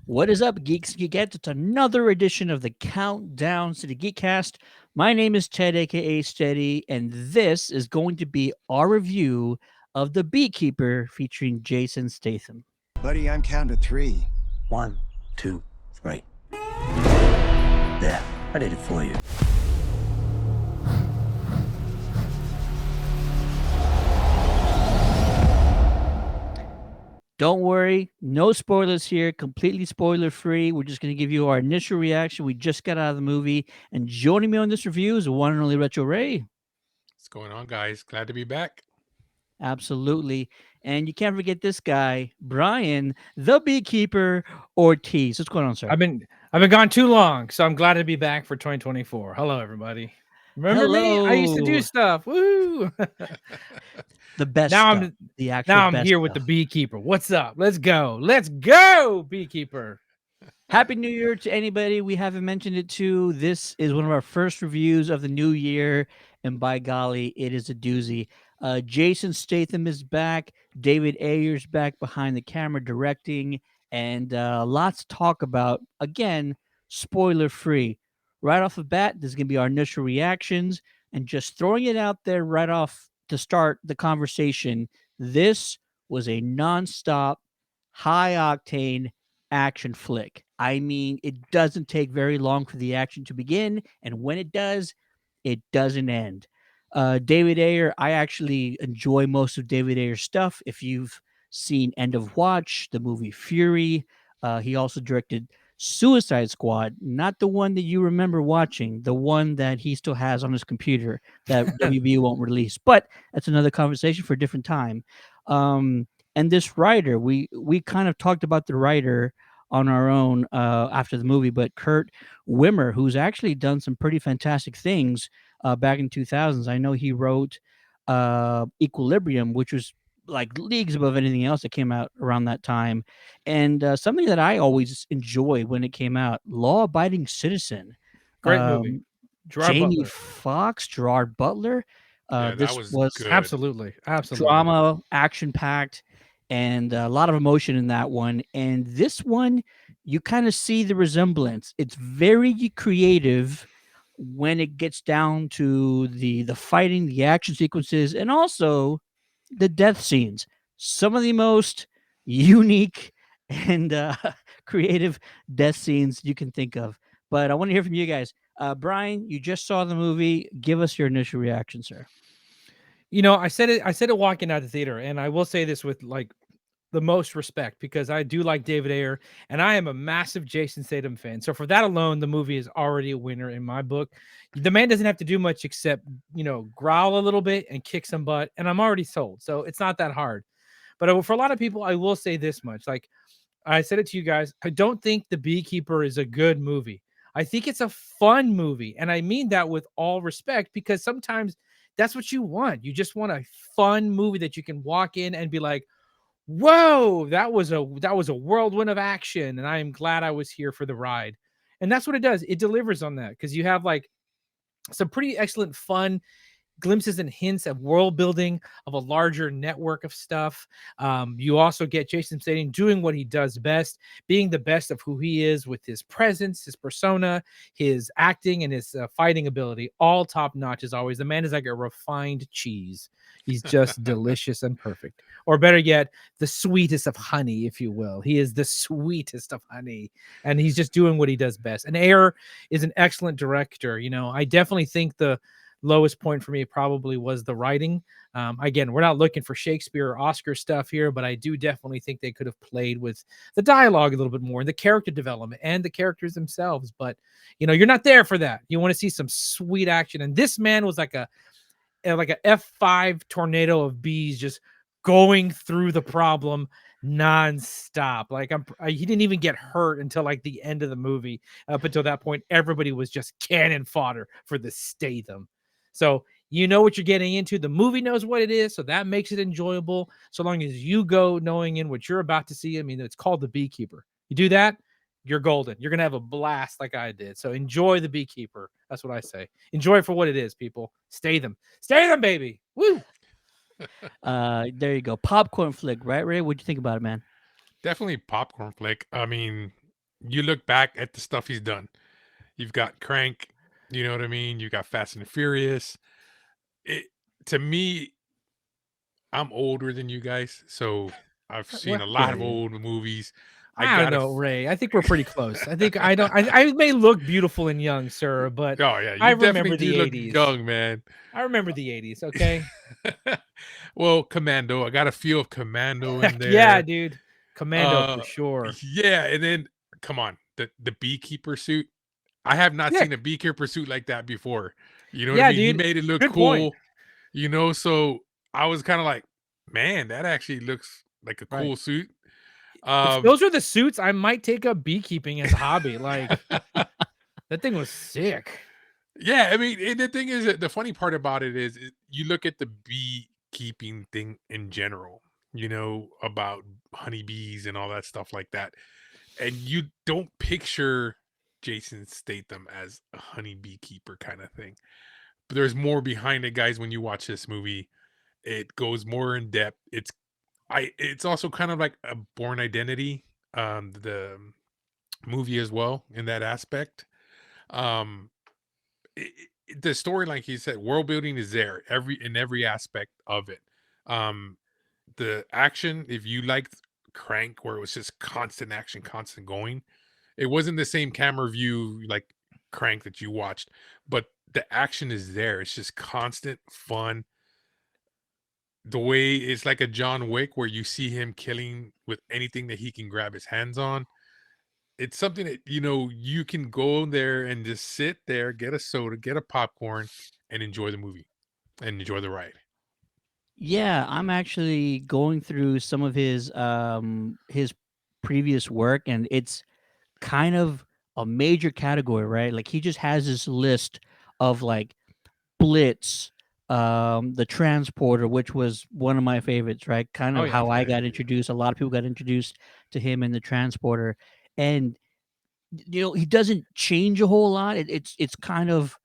What is up, geeks and geekettes? It's another edition of the Countdown to the Geekcast. My name is Ted, aka Steady, and this is going to be our review of The Beekeeper featuring Jason Statham. Buddy, I'm counting to three. 1, 2, 3. There, I did it for you. Don't worry, no spoilers here, completely spoiler free. We're just going to give you our initial reaction. We just got out of the movie, and joining me on this review is the one and only Retro Ray. What's going on, guys? Glad to be back. Absolutely. And you can't forget this guy, Brian, the Beekeeper Ortiz. What's going on, sir? I've been gone too long, so I'm glad to be back for 2024. Hello, everybody. Remember me? I used to do Hello. stuff. Woo! The best now stuff. I'm The actual now I'm best here with the stuff. Beekeeper. What's up? Let's go. Let's go, Beekeeper. Happy New Year to anybody we haven't mentioned it to. This is one of our first reviews of the new year, and by golly, it is a doozy. Jason Statham is back. David Ayer's back behind the camera directing, and lots to talk about. Again, spoiler free. Right off the bat, this is going to be our initial reactions, and just throwing it out there right off to start the conversation. This was a nonstop, high octane action flick. I mean, it doesn't take very long for the action to begin, and when it does, it doesn't end. David Ayer, I actually enjoy most of David Ayer's stuff. If you've seen End of Watch, the movie Fury, he also directed Suicide Squad, not the one that you remember watching, the one that he still has on his computer that WB won't release. But that's another conversation for a different time. And this writer, we kind of talked about the writer on our own after the movie, but Kurt Wimmer, who's actually done some pretty fantastic things back in 2000s. I know he wrote Equilibrium, which was like leagues above anything else that came out around that time, and something that I always enjoyed when it came out, Law Abiding Citizen. Great movie. Gerard Jamie Butler. Foxx, Gerard Butler. Yeah, This that was was good. Absolutely. drama, action packed, and a lot of emotion in that one. And this one, you kind of see the resemblance. It's very creative when it gets down to the fighting, the action sequences, and also the death scenes. Some of the most unique and creative death scenes you can think of. But I want to hear from you guys. Brian, you just saw the movie. Give us your initial reaction, sir. You know, I said it walking out of the theater, and I will say this with like the most respect because I do like David Ayer, and I am a massive Jason Statham fan. So for that alone, the movie is already a winner in my book. The man doesn't have to do much except, growl a little bit and kick some butt, and I'm already sold. So it's not that hard. But for a lot of people, I will say this much. Like I said it to you guys, I don't think The Beekeeper is a good movie. I think it's a fun movie. And I mean that with all respect because sometimes that's what you want. You just want a fun movie that you can walk in and be like, whoa, that was a whirlwind of action. And I am glad I was here for the ride. And that's what it does. It delivers on that because you have like some pretty excellent fun glimpses and hints of world building of a larger network of stuff. You also get Jason Statham doing what he does best, being the best of who he is with his presence, his persona, his acting, and his fighting ability. All top notch as always. The man is like a refined cheese. He's just delicious and perfect. Or better yet, the sweetest of honey, if you will. He is the sweetest of honey. And he's just doing what he does best. And Ayer is an excellent director. I definitely think the lowest point for me probably was the writing. Again, we're not looking for Shakespeare or Oscar stuff here, but I do definitely think they could have played with the dialogue a little bit more and the character development and the characters themselves. But, you're not there for that. You want to see some sweet action. And this man was like a F5 tornado of bees just going through the problem nonstop. Like he didn't even get hurt until like the end of the movie. Up until that point, everybody was just cannon fodder for the Statham. So you know what you're getting into. The movie knows what it is, so that makes it enjoyable. So long as you go knowing in what you're about to see. I mean, it's called The Beekeeper. You do that, you're golden. You're gonna have a blast like I did. So enjoy The Beekeeper. That's what I say. Enjoy it for what it is, people. Stay them, baby. Woo! There you go. Popcorn flick, right, Ray? What'd you think about it, man? Definitely popcorn flick. I mean, you look back at the stuff he's done. You've got Crank, you know what I mean? You got Fast and the Furious. It to me, I'm older than you guys, so I've seen Well, a yeah, lot of old movies. I I don't gotta. know, Ray. I think we're pretty close. I think I don't. I may look beautiful and young, sir, but Oh yeah, I you definitely remember do the look '80s. young, man. I remember the '80s. Okay. Well, Commando. I got a feel of Commando in Heck yeah, there. dude. Commando for Uh, sure. yeah, and then come on, the Beekeeper suit. I have not seen a Sick. Beekeeper suit like that before. You know what I Yeah, mean? He dude. made it look Good point. cool. So I was kind of like, man, that actually looks like a Right. cool suit. If Um, those are the suits, I might take up beekeeping as a hobby. Like that thing was sick. yeah, I mean, and the thing is that the funny part about it is you look at the beekeeping thing in general, about honeybees and all that stuff like that, and you don't picture Jason Statham as a honey beekeeper kind of thing. But there's more behind it, guys. When you watch this movie, it goes more in depth. It's also kind of like a Born Identity, the movie as well in that aspect. Um, the story, like you said, world building is there in every aspect of it. Um, the action, if you liked Crank, where it was just constant action, constant going, it wasn't the same camera view like Crank that you watched, but the action is there. It's just constant fun. The way it's like a John Wick where you see him killing with anything that he can grab his hands on. It's something that you can go there and just sit there, get a soda, get a popcorn, and enjoy the movie and enjoy the ride. Yeah, I'm actually going through some of his previous work, and it's kind of a major category, right? Like he just has this list of like Blitz, the Transporter, which was one of my favorites, right? Kind Oh of yeah. how I got introduced. A lot of people got introduced to him in the Transporter, and he doesn't change a whole lot. It's kind of,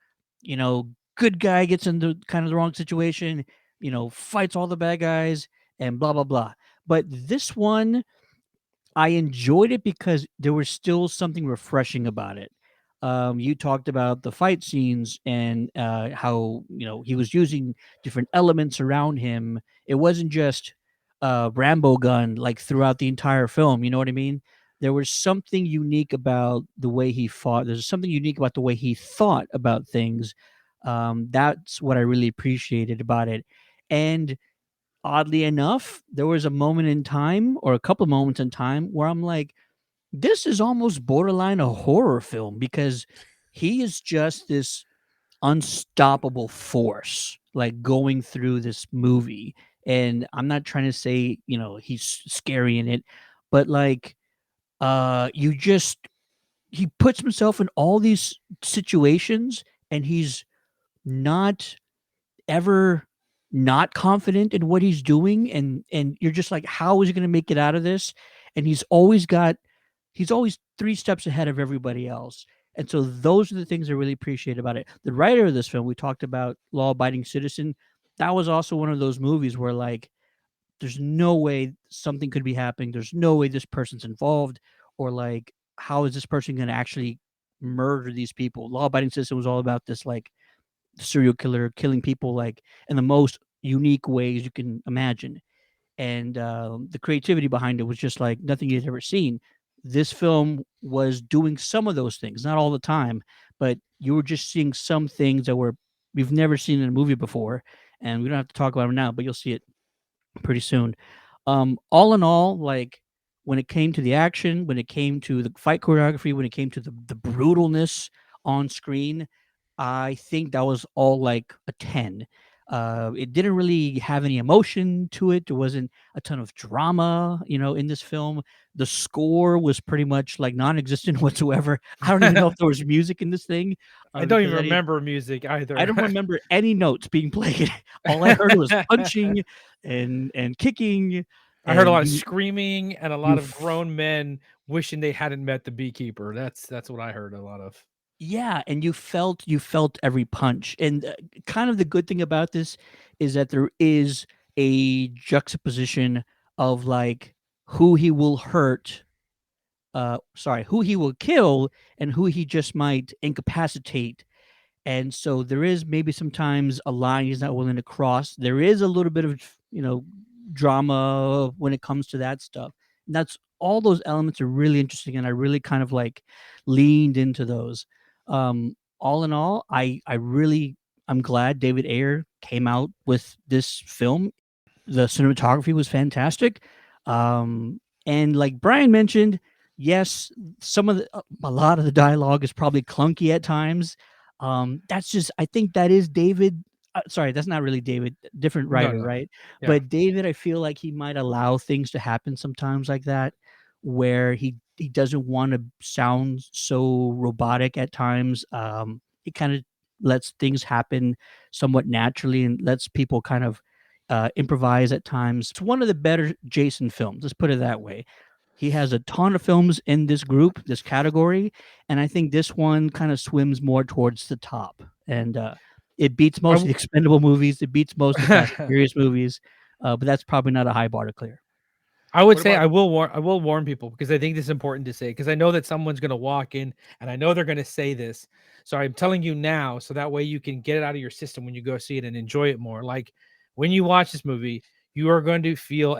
good guy gets into kind of the wrong situation, fights all the bad guys and blah blah blah. But this one, I enjoyed it because there was still something refreshing about it. You talked about the fight scenes and how he was using different elements around him. It wasn't just Rambo gun like throughout the entire film. You know what I mean? There was something unique about the way he fought. There's something unique about the way he thought about things. That's what I really appreciated about it. And oddly enough, there was a moment in time or a couple of moments in time where I'm like, this is almost borderline a horror film because he is just this unstoppable force like going through this movie. And I'm not trying to say, he's scary in it, but like you just he puts himself in all these situations and he's not ever not confident in what he's doing, and you're just like, how is he going to make it out of this? And he's always 3 steps ahead of everybody else. And so those are the things I really appreciate about it. The writer of this film, we talked about Law Abiding Citizen, that was also one of those movies where like there's no way something could be happening, there's no way this person's involved, or like how is this person going to actually murder these people. Law Abiding Citizen was all about this like serial killer killing people like in the most unique ways you can imagine. And the creativity behind it was just like nothing you'd ever seen. This film was doing some of those things, not all the time, but you were just seeing some things that were we've never seen in a movie before. And we don't have to talk about them now, but you'll see it pretty soon. All in all, like when it came to the action, when it came to the fight choreography, when it came to the brutalness on screen, I think that was all like a 10. It didn't really have any emotion to it. There wasn't a ton of drama, in this film. The score was pretty much like non-existent whatsoever. I don't even know if there was music in this thing I don't because even remember music I either. don't remember any notes being played. All I heard was punching and kicking, I heard a and lot of screaming and a you lot of f- grown men wishing they hadn't met the beekeeper. That's what I heard a lot of. yeah, and you felt every punch. And kind of the good thing about this is that there is a juxtaposition of like who he will hurt who he will kill and who he just might incapacitate. And so there is maybe sometimes a line he's not willing to cross. There is a little bit of, drama when it comes to that stuff. And that's all those elements are really interesting, and I really kind of like leaned into those. All in all, I'm glad David Ayer came out with this film. The cinematography was fantastic. And like Brian mentioned, yes, a lot of the dialogue is probably clunky at times. That's just, I think that is David. Sorry, that's not really David, different No, writer, no. right? Yeah. But David, I feel like he might allow things to happen sometimes like that, where he doesn't want to sound so robotic at times. He kind of lets things happen somewhat naturally and lets people kind of improvise at times. It's one of the better Jason films. Let's put it that way. He has a ton of films in this group, this category, and I think this one kind of swims more towards the top. And it beats most of the expendable movies. It beats most of the Fast and Furious movies, but that's probably not a high bar to clear. I would What say about I will warn people because I think this is important to say because I know that someone's going to walk in and I know they're going to say this. So I'm telling you now so that way you can get it out of your system when you go see it and enjoy it more. Like when you watch this movie, you are going to feel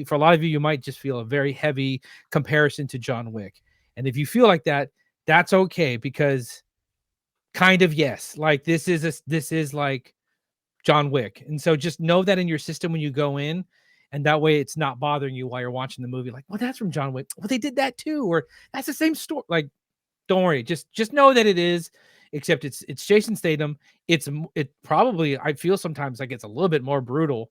for a lot of you might just feel a very heavy comparison to John Wick. And if you feel like that, that's okay because kind of yes. Like this is like John Wick. And so just know that in your system when you go in, and that way it's not bothering you while you're watching the movie. Like, well, that's from John Wick. Well, they did that too, or that's the same story. Like, don't worry. Just know that it is. Except it's Jason Statham. It probably I feel sometimes like it's a little bit more brutal,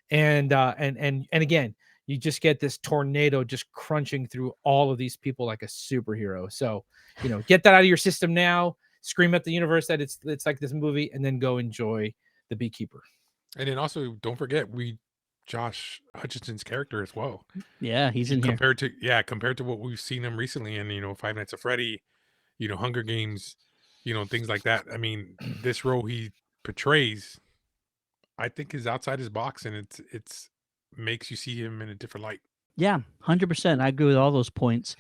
and again you just get this tornado just crunching through all of these people like a superhero. So get that out of your system now. Scream at the universe that it's like this movie, and then go enjoy the Beekeeper. And then also don't forget Josh Hutcherson's character as well. Yeah, he's in here. Compared to what we've seen him recently in Five Nights at Freddy, Hunger Games, things like that. I mean, this role he portrays, I think, is outside his box, and it's makes you see him in a different light. Yeah, 100%. I agree with all those points.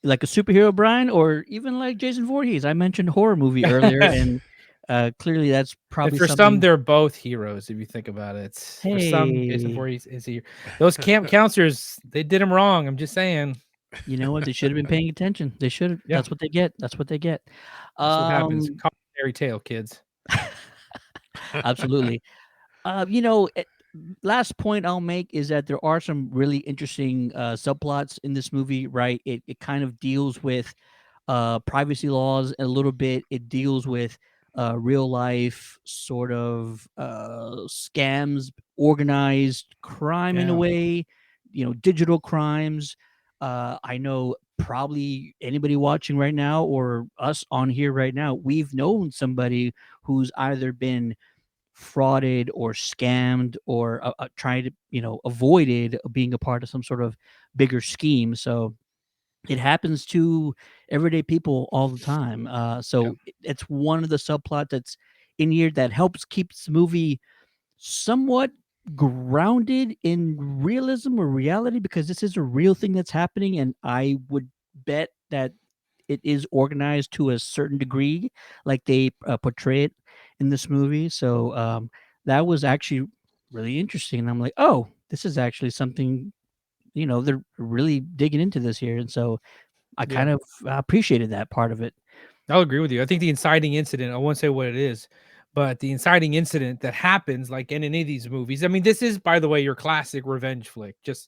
Like a superhero, Brian, or even like Jason Voorhees. I mentioned horror movie earlier, and clearly that's probably for something. some they're both heroes if you think about it. For some, Jason Voorhees is here. Those camp counselors, they did him wrong. I'm just saying. You know what? They should have been paying attention. They should have. Yeah. That's what they get. That's what they get. That's what happens. Cautionary tale, kids. Absolutely. Last point I'll make is that there are some really interesting subplots in this movie, right? It kind of deals with privacy laws a little bit. It deals with real life sort of scams, organized crime in a Yeah. way, digital crimes. I know probably anybody watching right now or us on here right now, we've known somebody who's either been frauded or scammed or tried to avoided being a part of some sort of bigger scheme. So it happens to everyday people all the time. So it's one of the subplot that's in here that helps keep the movie somewhat grounded in realism or reality, because this is a real thing that's happening, and I would bet that it is organized to a certain degree, like they portray it in this movie. So that was actually really interesting. And I'm like, oh, this is actually something, they're really digging into this here. And so I kind of appreciated that part of it. I'll agree with you. I think the inciting incident, I won't say what it is, but the inciting incident that happens like in any of these movies. I mean, this is, by the way, your classic revenge flick. This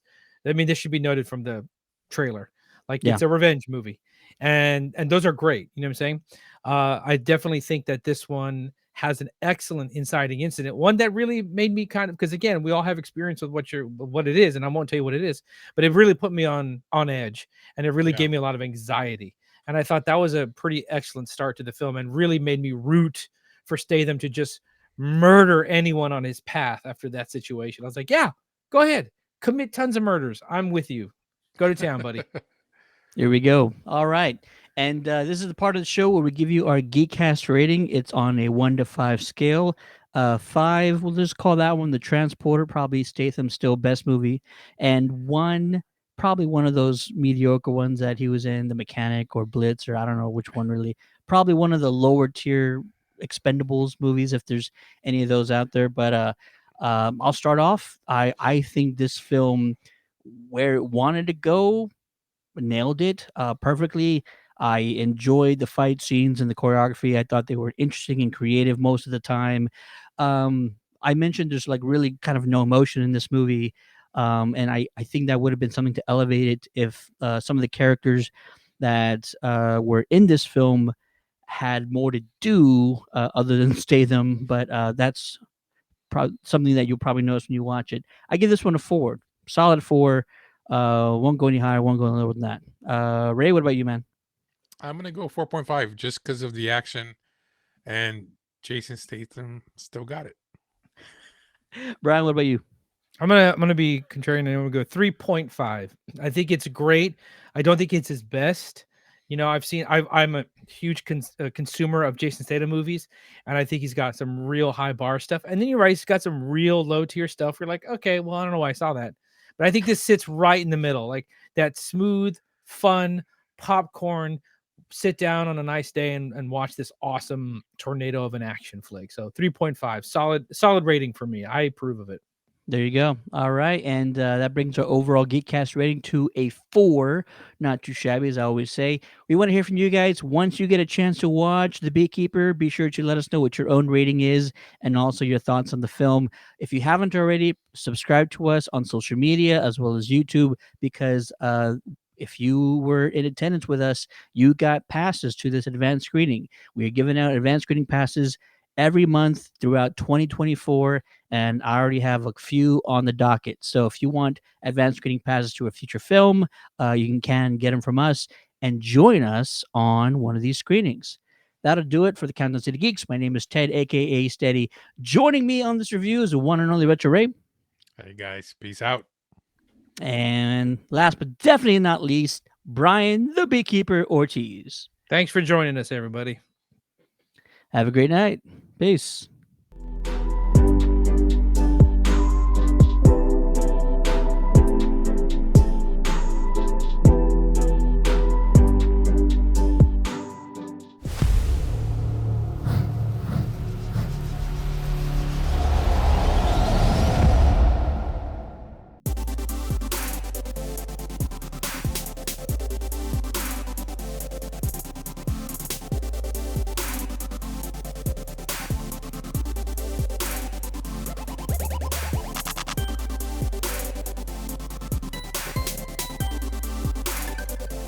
should be noted from the trailer. Like it's a revenge movie. And those are great. You know what I'm saying? I definitely think that this one has an excellent inciting incident. One that really made me kind of, because again, we all have experience with what it is, and I won't tell you what it is, but it really put me on edge, and it really gave me a lot of anxiety. And I thought that was a pretty excellent start to the film and really made me root for Statham to just murder anyone on his path after that situation. I was like, yeah, go ahead. Commit tons of murders. I'm with you. Go to town, buddy. Here we go. All right. And this is the part of the show where we give you our Geekcast rating. It's on a 1 to 5 scale. 5, we'll just call that one the Transporter, probably Statham's still best movie. And 1 probably one of those mediocre ones that he was in, The Mechanic or Blitz, or I don't know which one really. Probably one of the lower tier Expendables movies, if there's any of those out there. But I'll start off. I think this film, where it wanted to go, nailed it perfectly. I enjoyed the fight scenes and the choreography. I thought they were interesting and creative most of the time. I mentioned there's like really kind of no emotion in this movie. And I think that would have been something to elevate it if some of the characters that were in this film had more to do other than Statham. But that's something that you'll probably notice when you watch it. I give this one a 4, solid 4. Won't go any higher, won't go any lower than that. Ray, what about you, man? I'm gonna go 4.5 just because of the action, and Jason Statham still got it. Brian, what about you? I'm gonna be contrarian and I'm gonna go 3.5. I think it's great. I don't think it's his best. You know, I'm a huge consumer of Jason Statham movies, and I think he's got some real high bar stuff. And then you're right, he's got some real low tier stuff. You're like, okay, well, I don't know why I saw that, but I think this sits right in the middle, like that smooth, fun popcorn. Sit down on a nice day and watch this awesome tornado of an action flick. So 3.5, solid rating for me. I approve of it. There you go. All right. And that brings our overall Geekcast rating to a 4. Not too shabby, as I always say. We want to hear from you guys. Once you get a chance to watch The Beekeeper, be sure to let us know what your own rating is and also your thoughts on the film. If you haven't already, subscribe to us on social media as well as YouTube, because if you were in attendance with us, you got passes to this advanced screening. We are giving out advanced screening passes every month throughout 2024, and I already have a few on the docket. So if you want advanced screening passes to a future film, you can get them from us and join us on one of these screenings. That'll do it for the Countdown City Geeks. My name is Ted, aka Steady. Joining me on this review is the one and only Retro Ray. Hey guys, peace out. And last but definitely not least, Brian the Beekeeper Ortiz. Thanks for joining us, everybody. Have a great night. Peace.